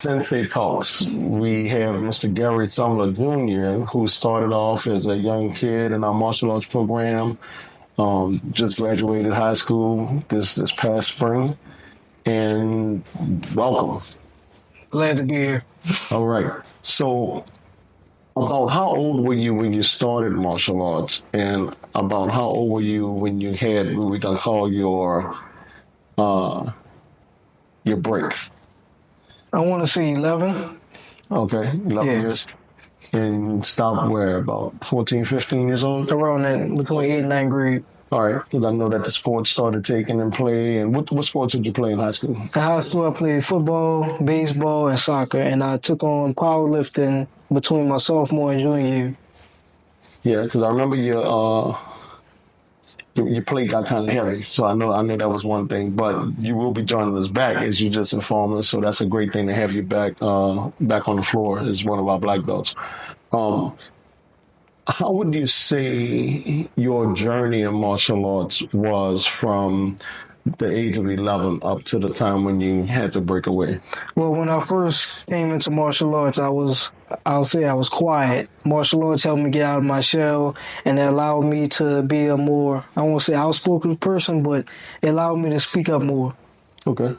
Sensei Talks. We have Mr. Gary Sumler Jr., who started off as a young kid in our martial arts program. Just graduated high school this past spring, and welcome. Glad to be here. All right. So, about how old were you when you started martial arts, and about how old were you when you had what we can call your break? I want to say 11. Okay, 11 Yeah. years. And stopped where, about 14, 15 years old? Around that, between 8th and 9th grade. All right, because I know that the sports started taking and play. And what sports did you play in high school? In high school, I played football, baseball, and soccer, and I took on powerlifting between my sophomore and junior year. Yeah, because I remember your plate got kind of heavy, so I know that was one thing. But you will be joining us back, as you just informed us, so that's a great thing to have you back on the floor as one of our black belts. How would you say your journey in martial arts was from the age of 11 up to the time when you had to break away? Well, when I first came into martial arts, I'll say I was quiet. Martial arts helped me get out of my shell, and it allowed me to be a more, I won't say outspoken person, but it allowed me to speak up more. Okay.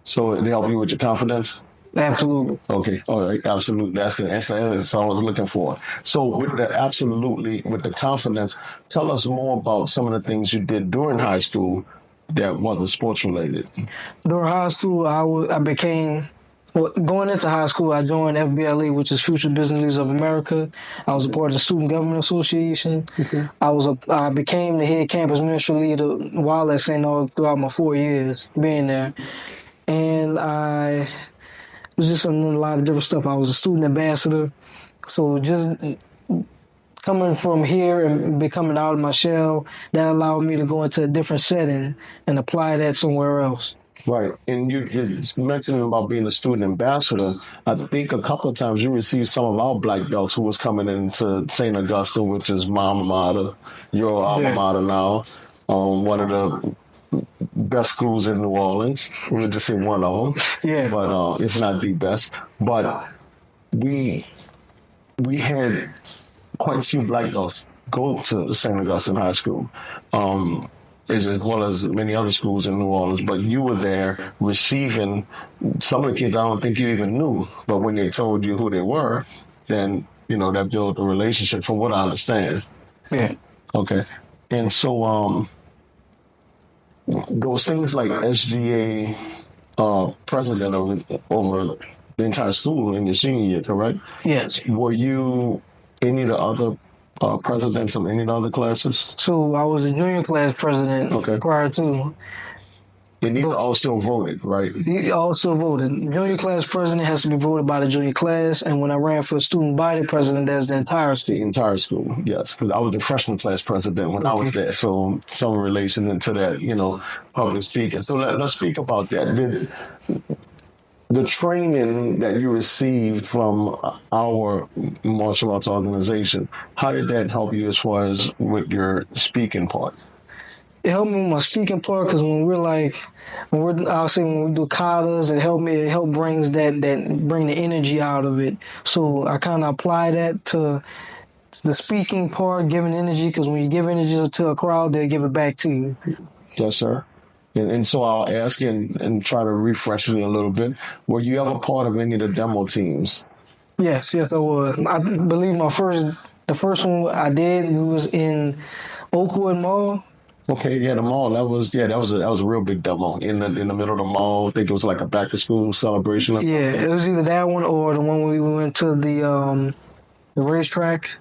So it helped you with your confidence? Absolutely. Okay. All right. Absolutely. That's what I was looking for. So with the confidence, tell us more about some of the things you did during high school that wasn't sports related. During high school, going into high school, I joined FBLE, which is Future Business Leaders of America. I was a part of the Student Government Association. Okay. I became the head campus ministry leader while at St. Aug throughout my 4 years being there. And I was just in a lot of different stuff. I was a student ambassador. So just coming from here and becoming out of my shell, that allowed me to go into a different setting and apply that somewhere else. Right. And you mentioned about being a student ambassador. I think a couple of times you received some of our black belts who was coming into St. Augusta, which is my alma mater, your alma mater now, one of the best schools in New Orleans. We'll just say one of them. Yeah. But if not the best. But we had quite a few black belts go to St. Augustine High School, as well as many other schools in New Orleans. But you were there receiving some of the kids I don't think you even knew. But when they told you who they were, then, that built a relationship from what I understand. Yeah. Okay. And so those things like SGA president over the entire school in your senior year, correct? Yes. Were you any of the other presidents of any of the other classes? So I was a junior class president prior to. And these are all still voted, right? He also voted. Junior class president has to be voted by the junior class, and when I ran for student body president, that's the entire school. The entire school, yes. Because I was the freshman class president when I was there, so some relation to that, public speaking. So let's speak about that. The training that you received from our martial arts organization, how did that help you as far as with your speaking part? It helped me with my speaking part because when we do katas, it helped brings bring the energy out of it. So I kind of apply that to the speaking part, giving energy, because when you give energy to a crowd, they'll give it back to you. Yes, sir. And so I'll ask and try to refresh it a little bit. Were you ever part of any of the demo teams? Yes, I was. I believe the first one I did was in Oakwood Mall. Okay, yeah, the mall. That was a real big demo in the middle of the mall. I think it was like a back to school celebration. Or yeah, it was either that one or the one we went to the racetrack.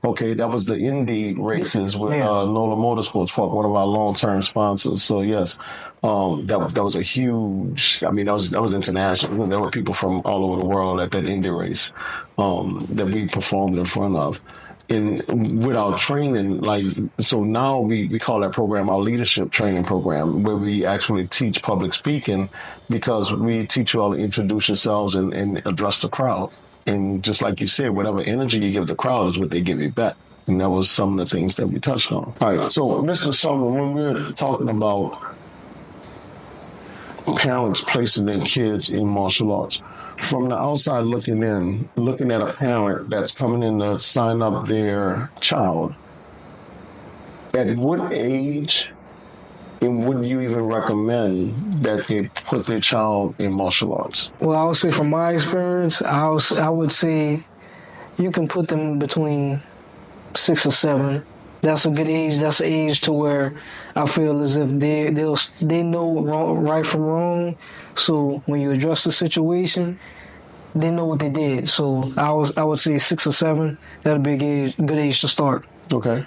Okay, that was the Indy races with NOLA Motorsports Park, one of our long-term sponsors. So yes, that was a huge. I mean, that was international. There were people from all over the world at that Indy race that we performed in front of. And with our training, so now we call that program our leadership training program, where we actually teach public speaking, because we teach you all to introduce yourselves and address the crowd. And just like you said, whatever energy you give the crowd is what they give you back. And that was some of the things that we touched on. All right. So, Mr. Sumner, when we're talking about parents placing their kids in martial arts. From the outside looking in, looking at a parent that's coming in to sign up their child, at what age and would you even recommend that they put their child in martial arts? Well, I would say from my experience, I would say you can put them between 6 or 7. That's a good age. That's an age to where I feel as if they know right from wrong. So when you address the situation, they know what they did. So I would say 6 or 7. That'd be a good age to start. Okay.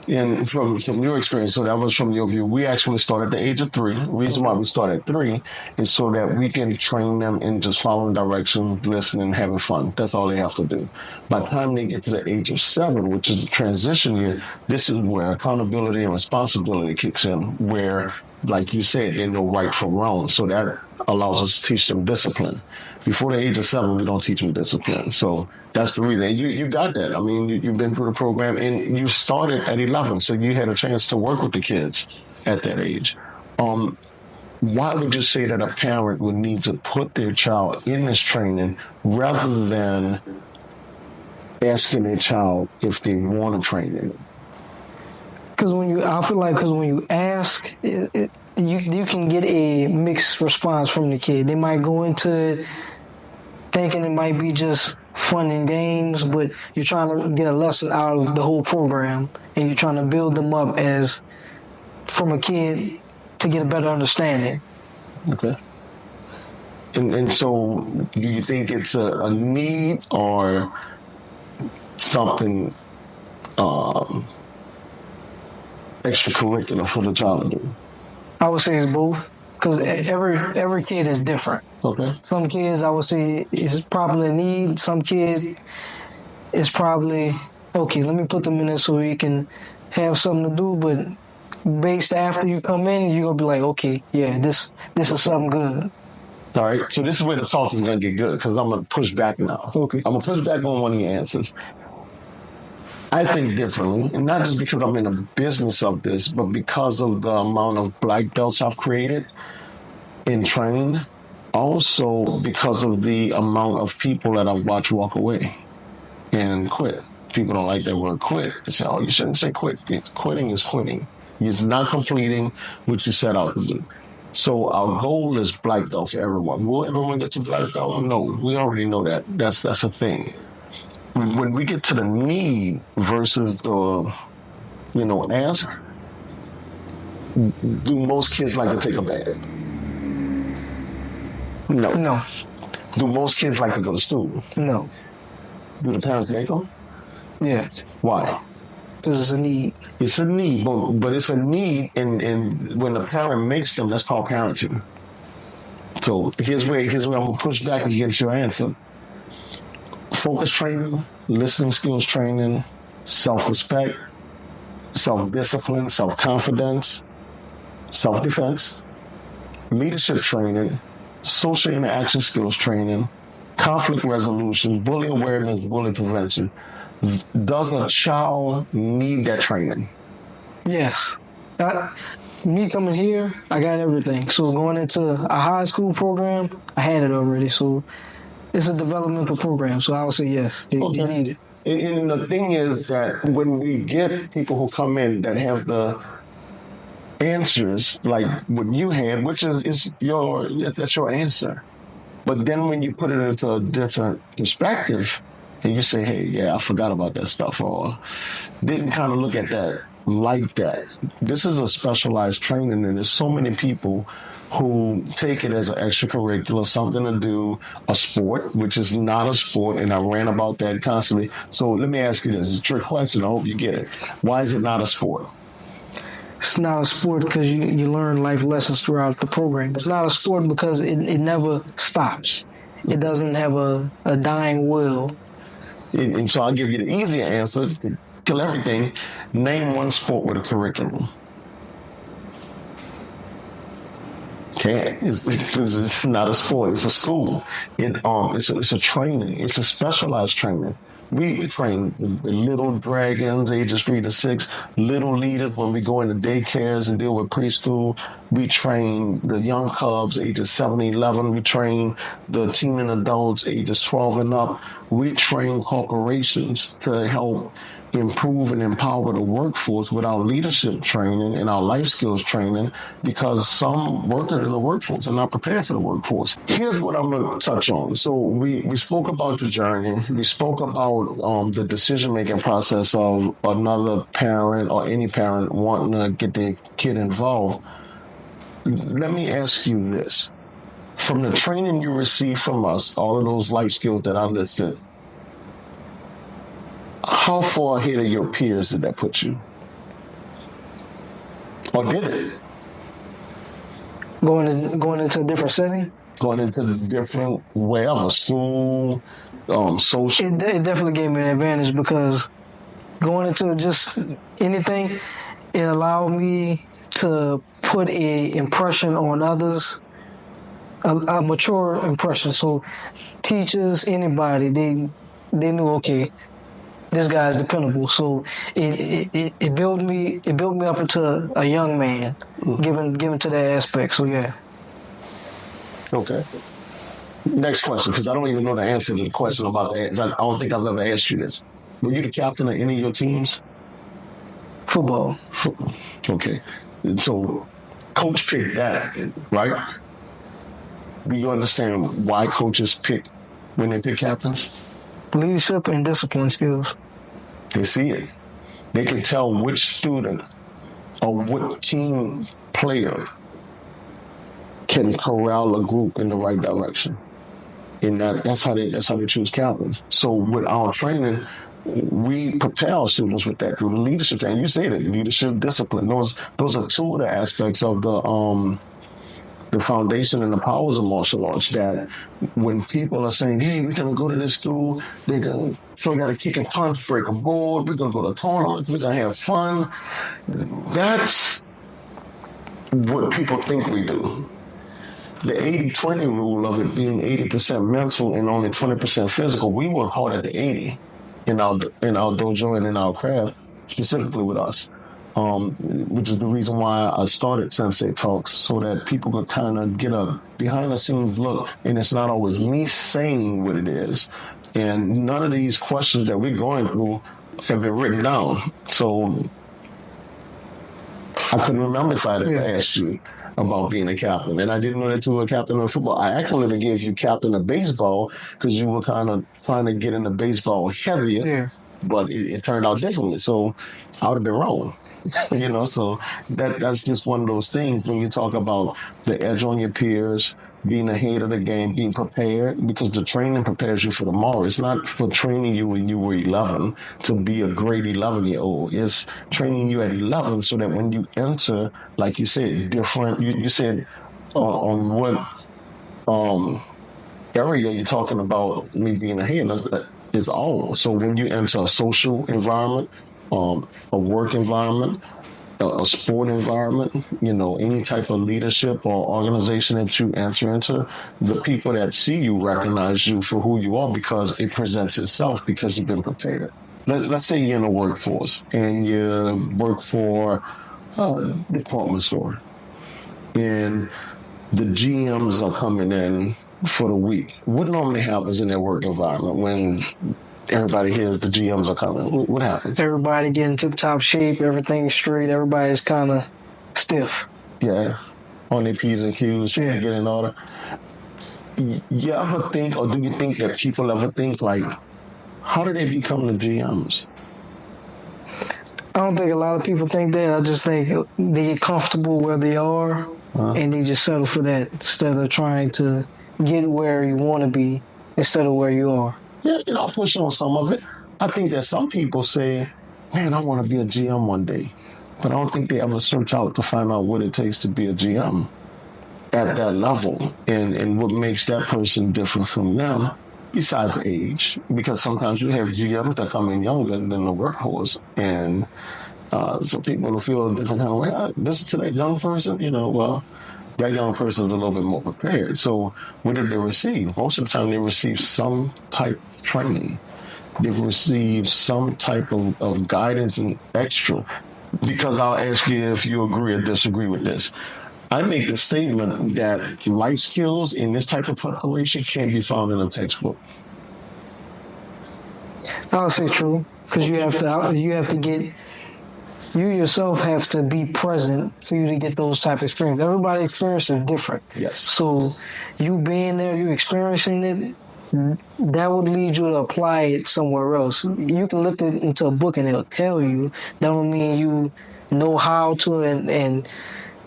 And from your experience, so that was from your view, we actually start at the age of 3. The reason why we start at 3 is so that we can train them in just following directions, listening, having fun. That's all they have to do. By the time they get to the age of 7, which is the transition year, this is where accountability and responsibility kicks in, where, like you said, they know right from wrong. So that allows us to teach them discipline. Before the age of 7, we don't teach them discipline. So that's the reason. You got that. I mean, you've been through the program, and you started at 11, so you had a chance to work with the kids at that age. Why would you say that a parent would need to put their child in this training rather than asking their child if they want to train in it? Because when you ask, you can get a mixed response from the kid. They might go into thinking it might be just fun and games, but you're trying to get a lesson out of the whole program, and you're trying to build them up as from a kid to get a better understanding. Okay. And so do you think it's a need or something extracurricular for the child to do? I would say it's both, because every kid is different. Okay. Some kids, I would say, is probably a need. Some kid is probably, okay, let me put them in there so you can have something to do. But based after you come in, you're going to be like, okay, yeah, this is something good. All right. So this is where the talk is going to get good, because I'm going to push back now. Okay. I'm going to push back on one of your answers. I think differently, and not just because I'm in the business of this, but because of the amount of black belts I've created and trained. Also because of the amount of people that I've watched walk away and quit. People don't like that word quit. They say, oh, you shouldn't say quit. Quitting is quitting. It's not completing what you set out to do. So our goal is black belt for everyone. Will everyone get to black belt? No, we already know that. That's a thing. When we get to the need versus the, ask, do most kids like to take a bath? No. Do most kids like to go to school? No. Do the parents make them? Yes. Why? Because it's a need. It's a need, but it's a need, and when the parent makes them, that's called parenting. So here's where I'm going to push back against your answer. Focus training, listening skills training, self-respect, self-discipline, self-confidence, self-defense, leadership training, social interaction skills training, conflict resolution, bully awareness, bully prevention. Does a child need that training? Yes. Me coming here, I got everything. So going into a high school program, I had it already. So it's a developmental program. So I would say yes, they need it. And the thing is that when we get people who come in that have the answers like what you had, which is that's your answer. But then when you put it into a different perspective and you say, hey, yeah, I forgot about that stuff, or didn't kind of look at that like that. This is a specialized training, and there's so many people who take it as an extracurricular, something to do, a sport, which is not a sport, and I ran about that constantly. So let me ask you this. It's a trick question. I hope you get it. Why is it not a sport? It's not a sport because you learn life lessons throughout the program. It's not a sport because it never stops. It doesn't have a dying will. And so I'll give you the easier answer. Kill everything. Name one sport with a curriculum. Can't. It's not a sport. It's a school. It's a training. It's a specialized training. We train the little dragons, ages 3 to 6, little leaders when we go into daycares and deal with preschool, We train the young cubs ages 7 and 11. We train the teen and adults ages 12 and up. We train corporations to help improve and empower the workforce with our leadership training and our life skills training, because some workers in the workforce are not prepared for the workforce. Here's what I'm going to touch on. So we spoke about the journey. We spoke about the decision-making process of another parent or any parent wanting to get their kid involved. Let me ask you this. From the training you received from us, all of those life skills that I listed, how far ahead of your peers did that put you? Or did it? Going into a different setting? Going into the different, wherever, school, social? It definitely gave me an advantage, because going into just anything, it allowed me to put a impression on others, a mature impression. So teachers, anybody, they knew, okay, this guy's dependable. So it built me up into a young man, given to that aspect. So yeah. Okay. Next question, because I don't even know the answer to the question about that. I don't think I've ever asked you this. Were you the captain of any of your teams? Football. Okay. So coach picked that, right? Do you understand why coaches pick when they pick captains? Leadership and discipline skills. They see it. They can tell which student or what team player can corral a group in the right direction. And that's how they choose captains. So with our training, we prepare our students with that through the leadership training. You said it, leadership, discipline. Those are two of the aspects of the foundation and the powers of martial arts, that when people are saying, hey, we're going to go to this school, they're going to figure out a kick and punch, break a board, we're going to go to tournaments, we're going to have fun. That's what people think we do. The 80-20 rule of it being 80% mental and only 20% physical, we work hard at the 80 in our dojo and in our craft, specifically with us. Which is the reason why I started Sensei Talks, so that people could kind of get a behind-the-scenes look, and it's not always me saying what it is. And none of these questions that we're going through have been written down. So I couldn't remember if I had asked you about being a captain. And I didn't know that you were a captain of football. I actually gave you captain of baseball because you were kind of trying to get into baseball heavier, but it turned out differently. So I would have been wrong. So that's just one of those things when you talk about the edge on your peers, being ahead of the game, being prepared, because the training prepares you for tomorrow. It's not for training you when you were 11 to be a great 11-year-old. It's training you at 11 so that when you enter, like you said, different, you said on what area you're talking about me being ahead is all. So when you enter a social environment, a work environment, a sport environment, any type of leadership or organization that you enter into, the people that see you recognize you for who you are because it presents itself because you've been prepared. Let's say you're in a workforce and you work for a department store and the GMs are coming in for the week. What normally happens in their work environment when everybody hears the GMs are coming? What happens? Everybody getting to the top shape, everything's straight, everybody's kind of stiff. Yeah, on their P's and Q's, trying to get in order. You ever think, or do you think that people ever think, like, how do they become the GMs? I don't think a lot of people think that. I just think they get comfortable where they are, and they just settle for that instead of trying to get where you want to be instead of where you are. Yeah, I'll push on some of it. I think that some people say, man, I want to be a GM one day. But I don't think they ever search out to find out what it takes to be a GM at that level and what makes that person different from them, besides age. Because sometimes you have GMs that come in younger than the workhorse. And some people will feel a different kind of way. Listen to that young person, well, that young person is a little bit more prepared. So what did they receive? Most of the time they receive some type of training. They've received some type of guidance and extra. Because I'll ask you if you agree or disagree with this. I make the statement that life skills in this type of preparation can't be found in a textbook. I'll say true, because you yourself have to be present for you to get those type of experiences. Everybody's experience is different. Yes. So you being there, you experiencing it, that would lead you to apply it somewhere else. You can look it into a book and it'll tell you. That don't mean you know how to and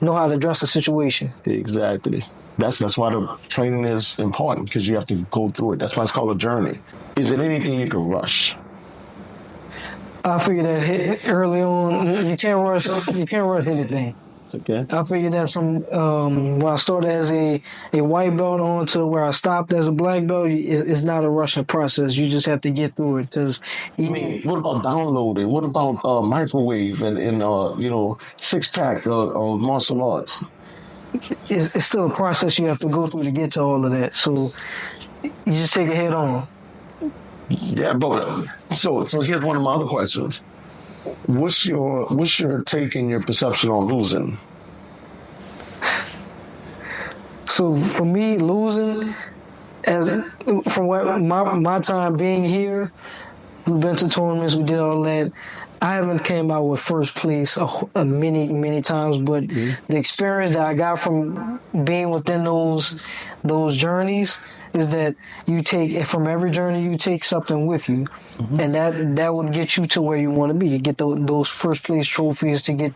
know how to address the situation. Exactly. That's why the training is important, because you have to go through it. That's why it's called a journey. Is it anything you can rush? I figured that early on, you can't rush anything. Okay. I figured that from when I started as a white belt on to where I stopped as a black belt, it's not a rushing process. You just have to get through it. Because what about downloading? What about microwave and 6-pack of martial arts? It's still a process you have to go through to get to all of that. So you just take it head on. Yeah, but so here's one of my other questions. What's your take and your perception on losing? So for me, losing, from what my time being here, we've been to tournaments, we did all that. I haven't came out with first place many times, but the experience that I got from being within those journeys is that you take from every journey, you take something with you, and that would get you to where you want to be. You get those first place trophies, to get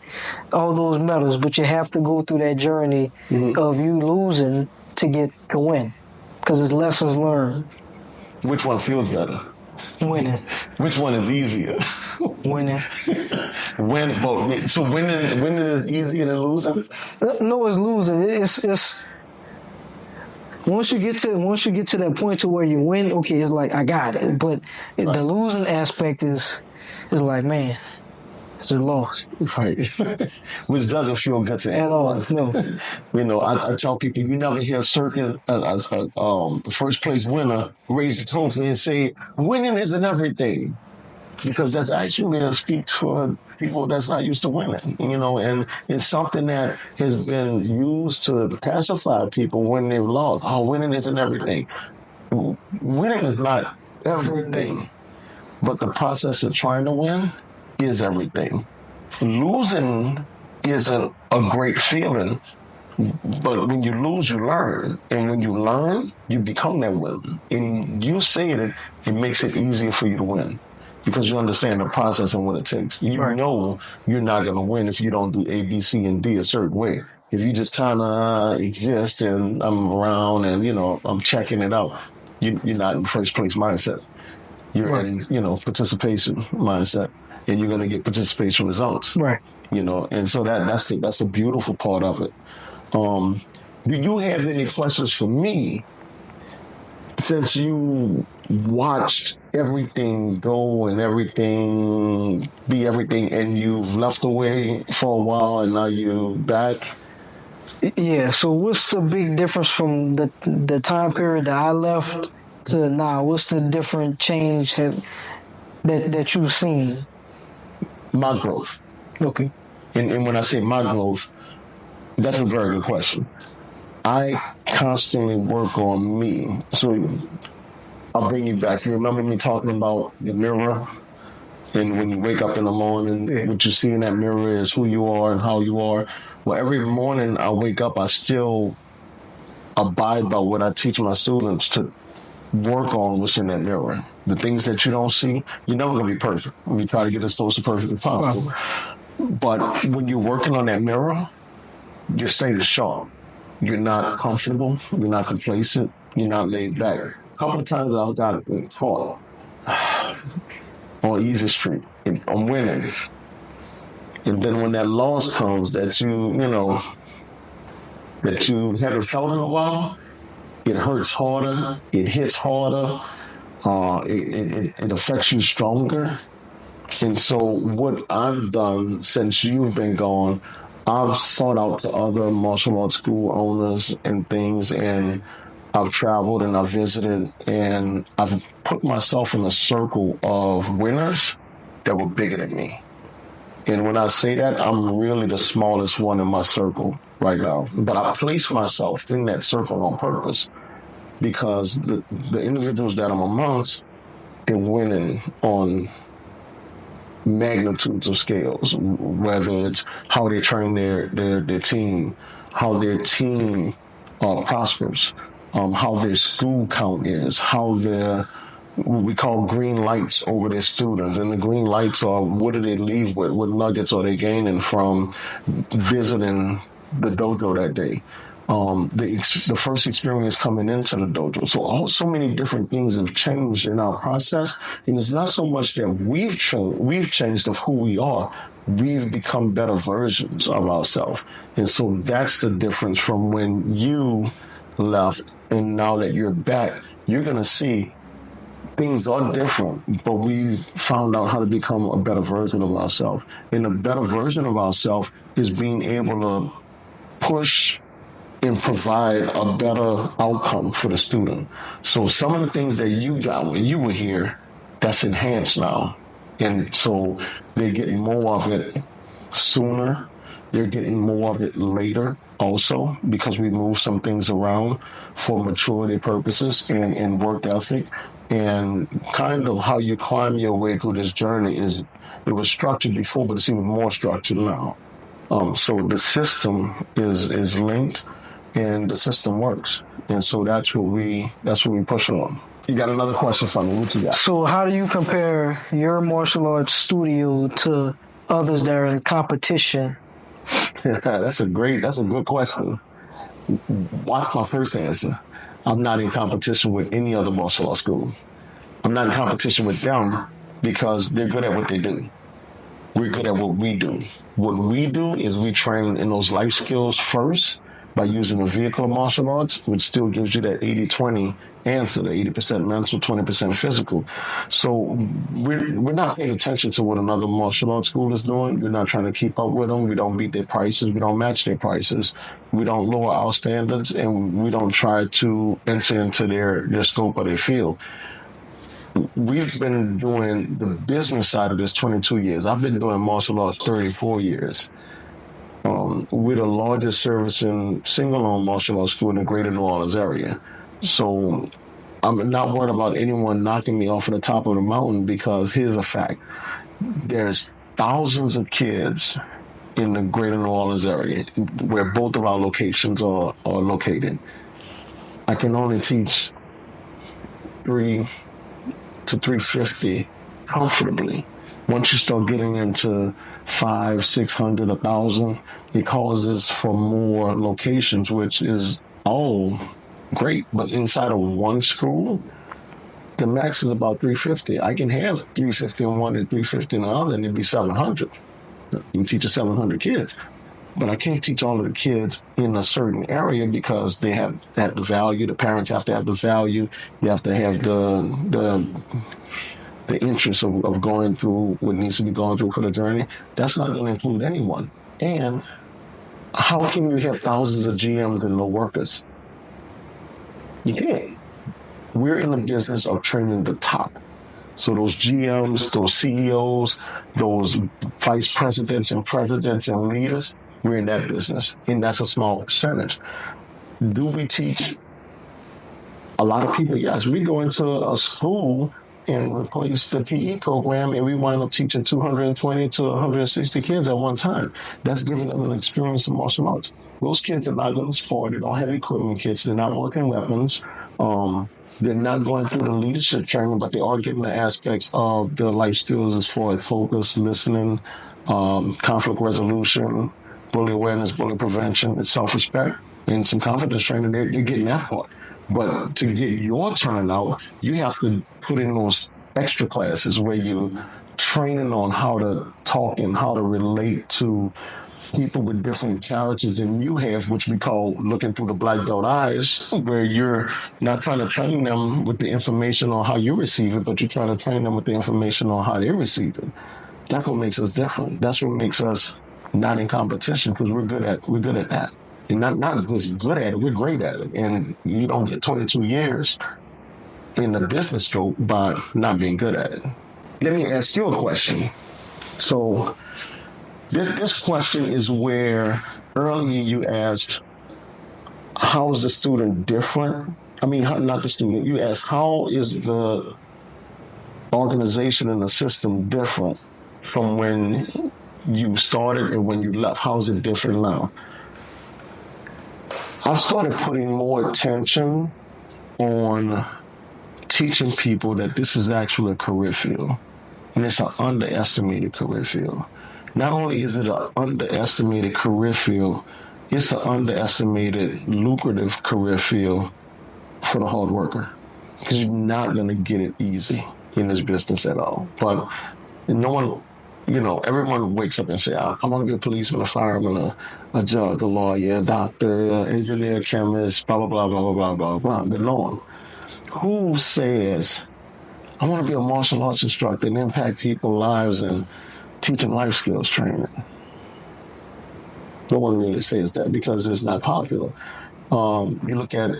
all those medals, but you have to go through that journey of you losing to win, because it's lessons learned. Which one feels better? Winning. Which one is easier? Winning. So winning is easier than losing? No, it's losing. It's once you get to that point to where you win, okay, it's like I got it. But the losing aspect is like, man, it's a loss. Right. Which doesn't feel good to at all. No. I tell people, you never hear a first place winner raise the trophy and say, winning isn't everything. Because that's actually a speech for people that's not used to winning, and it's something that has been used to pacify people when they've lost. Oh, winning isn't everything. Winning is not everything, but the process of trying to win is everything. Losing isn't a great feeling, but when you lose, you learn. And when you learn, you become that winner. And you say it makes it easier for you to win, because you understand the process and what it takes. You know you're not going to win if you don't do A, B, C, and D a certain way. If you just kind of exist and I'm around and, I'm checking it out, you're not in first place mindset. You're in, participation mindset, and you're going to get participation results. Right. And so that's the beautiful part of it. Do you have any questions for me, since you watched everything go and everything be everything, and you've left away for a while and now you're back? Yeah, so what's the big difference from the time period that I left to now? What's the different change that you've seen? My growth. Okay. And when I say my growth, that's a very good question. I constantly work on me. So I'll bring you back. You remember me talking about the mirror? And when you wake up in the morning, what you see in that mirror is who you are and how you are. Well, every morning I wake up, I still abide by what I teach my students to work on what's in that mirror. The things that you don't see, you're never going to be perfect. We try to get as close to perfect as possible. But when you're working on that mirror, your state is sharp. You're not comfortable. You're not complacent. You're not laid back. A couple of times I got caught on Easy Street. I'm winning. And then when that loss comes that you haven't felt in a while, it hurts harder. It hits harder. It affects you stronger. And so what I've done since you've been gone, I've sought out to other martial arts school owners and things, and I've traveled and I've visited, and I've put myself in a circle of winners that were bigger than me. And when I say that, I'm really the smallest one in my circle right now. But I place myself in that circle on purpose because the individuals that I'm amongst, they're winning on magnitudes of scales, whether it's how they train their team, how their team prospers, how their school count is, how their what we call green lights over their students. And the green lights are, what do they leave with? What nuggets are they gaining from visiting the dojo that day? The first experience coming into the dojo. So many different things have changed in our process. And it's not so much that we've changed of who we are. We've become better versions of ourselves. And so that's the difference from when you left and now that you're back, you're going to see things are different, but we found out how to become a better version of ourselves. And a better version of ourselves is being able to push and provide a better outcome for the student. So some of the things that you got when you were here, that's enhanced now. And so they're getting more of it sooner. They're getting more of it later also because we move some things around for maturity purposes and work ethic. And kind of how you climb your way through this journey is, it was structured before, but it's even more structured now. So the system is linked and the system works. And so that's what we push on. You got another question for me? What you got? So how do you compare your martial arts studio to others that are in competition? That's a good question. Watch my first answer. I'm not in competition with any other martial arts school. I'm not in competition with them because they're good at what they do. We're good at what we do. What we do is we train in those life skills first by using the vehicle of martial arts, which still gives you that 80-20 answer, the 80% mental, 20% physical. So we're not paying attention to what another martial arts school is doing. We're not trying to keep up with them. We don't beat their prices. We don't match their prices. We don't lower our standards, and we don't try to enter into their scope or their field. We've been doing the business side of this 22 years. I've been doing martial arts 34 years. We're the largest servicing single-owned martial arts school in the greater New Orleans area. So I'm not worried about anyone knocking me off of the top of the mountain because here's a fact. There's thousands of kids in the greater New Orleans area where both of our locations are located. I can only teach 3 to 350 comfortably. Once you start getting into 500, 600, 1,000, it causes for more locations, which is all great. But inside of one school, the max is about 350. I can have 350 in one and 350 in the other, and it'd be 700. You can teach 700 kids. But I can't teach all of the kids in a certain area because they have to have the value. The parents have to have the value. You have to have the interest of going through what needs to be gone through for the journey. That's not going to include anyone. And how can you have thousands of GMs and no workers? You can't. We're in the business of training the top. So those GMs, those CEOs, those vice presidents and presidents and leaders, we're in that business. And that's a small percentage. Do we teach a lot of people? Yes. We go into a school and replace the PE program, and we wind up teaching 220 to 160 kids at one time. That's giving them an experience in martial arts. Those kids are not going to sport. They don't have equipment kits. They're not working weapons. They're not going through the leadership training, but they are getting the aspects of the life skills as far as focus, listening, conflict resolution, bully awareness, bully prevention, and self-respect, and some confidence training. You're getting that part. But to get your turn out, you have to put in those extra classes where you're training on how to talk and how to relate to people with different characters than you have, which we call looking through the black belt eyes, where you're not trying to train them with the information on how you receive it, but you're trying to train them with the information on how they receive it. That's what makes us different. That's what makes us not in competition, because we're good at that. And not just good at it, we're great at it. And you don't get 22 years in the business scope by not being good at it. Let me ask you a question. So This question is where earlier you asked, how is the student different? I mean, not the student. You asked, how is the organization and the system different from when you started and when you left? How is it different now? I've started putting more attention on teaching people that this is actually a career field, and it's an underestimated career field. Not only is it an underestimated career field, it's an underestimated lucrative career field for the hard worker, because you're not going to get it easy in this business at all. But no one, everyone wakes up and say, I want to be a policeman, a fireman, a judge, a lawyer, a doctor, an engineer, chemist, blah, blah, blah, blah, blah, blah, blah. But no one. Who says, I want to be a martial arts instructor and impact people's lives and teaching life skills training? No one really says that because it's not popular. You look at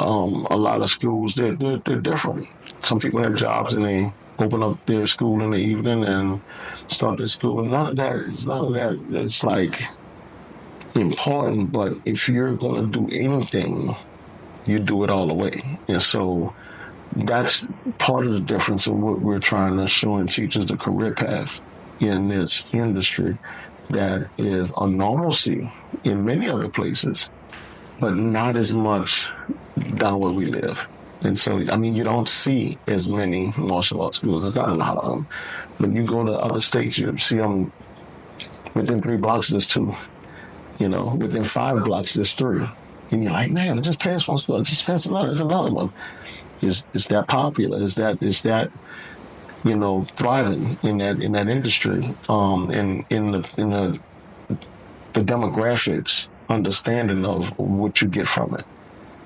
a lot of schools, they're different. Some people have jobs and they open up their school in the evening and start their school. None of that is like important, but if you're going to do anything, you do it all the way. And so that's part of the difference of what we're trying to show and teach is the career path in this industry that is a normalcy in many other places, but not as much down where we live. And so, I mean, you don't see as many martial arts schools. There's not a lot of them. But you go to other states, you see them within 3 blocks, there's 2. Within 5 blocks, there's 3. And you're like, man, I just passed one school. I just passed another. There's another one. Is that popular? Is that thriving in that industry? And in the demographics understanding of what you get from it.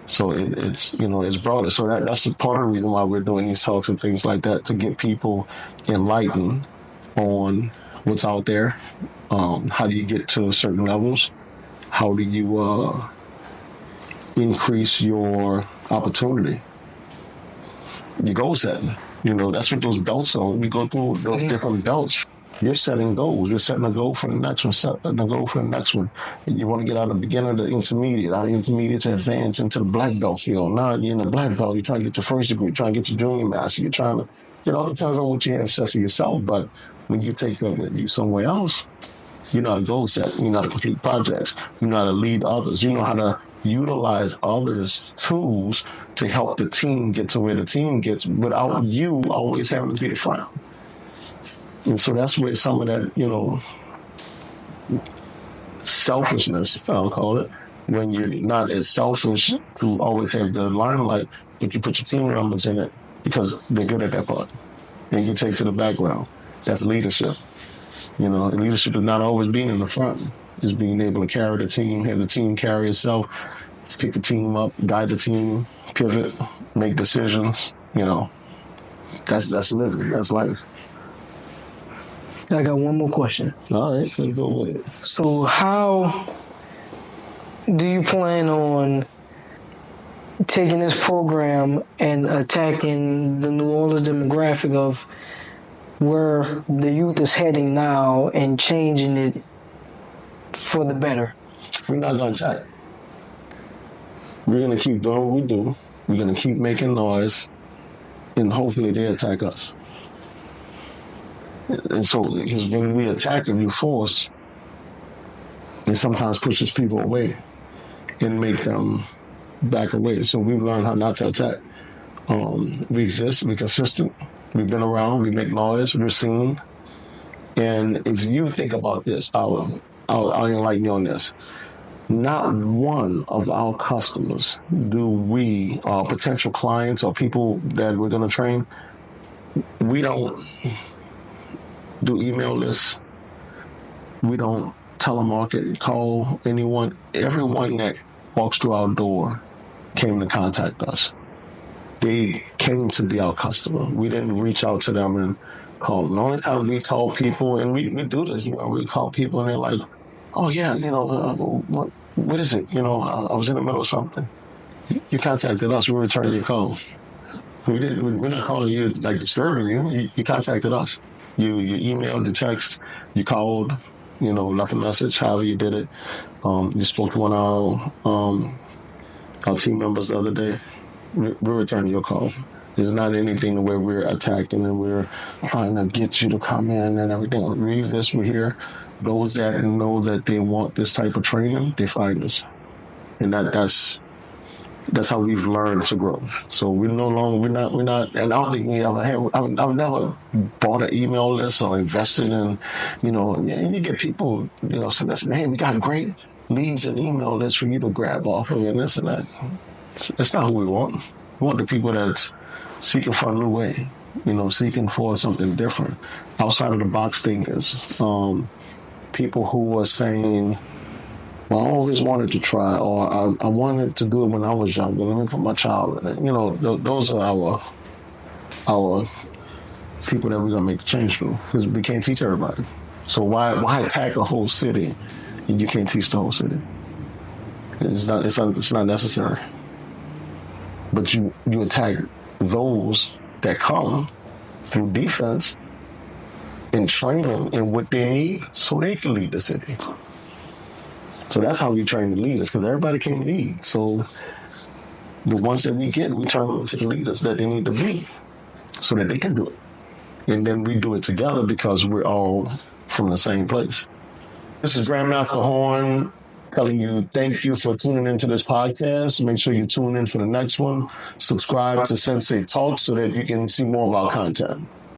So it's broader. So that's a part of the reason why we're doing these talks and things like that, to get people enlightened on what's out there. How do you get to certain levels? How do you increase your opportunity? Your goal setting. That's what those belts are. We go through those different belts. You're setting goals. You're setting a goal for the next one, setting a goal for the next one. And you want to get out of beginner to intermediate, out of intermediate to advance into the black belt field. Now you're in the black belt. You're trying to get your first degree. You're trying to get your junior master. You're trying to, it all depends on what you have access to yourself. But when you take that with you somewhere else, you know how to goal set. You know how to complete projects. You know how to lead others. You know how to utilize others' tools to help the team get to where the team gets without you always having to be the front. And so that's where some of that, selfishness, I'll call it, when you're not as selfish to always have the limelight, but you put your team members in it because they're good at that part. And you take to the background. That's leadership. Leadership is not always being in the front. It's being able to carry the team, have the team carry itself, pick the team up, guide the team, pivot, make decisions. That's living. That's life. I got one more question. All right, let's go with it. So how do you plan on taking this program and attacking the New Orleans demographic of where the youth is heading now and changing it for the better? We're not going to attack. We're going to keep doing what we do. We're going to keep making noise, and hopefully they attack us. And so, because when we attack and you force, it sometimes pushes people away and make them back away. So we've learned how not to attack. We exist, we're consistent, we've been around, we make noise, we're seen. And if you think about this, I'll enlighten you on this. Not one of our customers potential clients or people that we're going to train, we don't do email lists. We don't telemarket, call anyone. Everyone that walks through our door came to contact us. They came to be our customer. We didn't reach out to them and call them. The only time we call people, and we do this, we call people and they're like, oh yeah, what is it? I was in the middle of something. You contacted us, we returned your call. We're not calling you, like disturbing you. You contacted us. You emailed, you text, you called, left a message, however you did it. You spoke to one of our team members the other day. We're returning your call. It's not anything where we're attacking and we're trying to get you to come in and everything. Read this, we're here. Those that know that they want this type of training, they find us. And that's how we've learned to grow. So we're not, and I don't think we ever have, I've never bought an email list or invested in, and you get people, saying, hey, we got great leads and email lists for you to grab off of and this and that. That's not who we want. We want the people that's seeking for a new way, seeking for something different, outside of the box thinkers. People who are saying, well, I always wanted to try, or I wanted to do it when I was younger. Let me put my child in it. Those are our people that we're gonna make the change through, because we can't teach everybody. So why attack a whole city and you can't teach the whole city? It's not necessary. But you attack those that come through defense and training in what they need so they can lead the city. So that's how we train the leaders, because everybody can't lead. So the ones that we get, we turn them to the leaders that they need to be so that they can do it. And then we do it together because we're all from the same place. This is Grandmaster Horn telling you thank you for tuning into this podcast. Make sure you tune in for the next one. Subscribe to Sensei Talks so that you can see more of our content.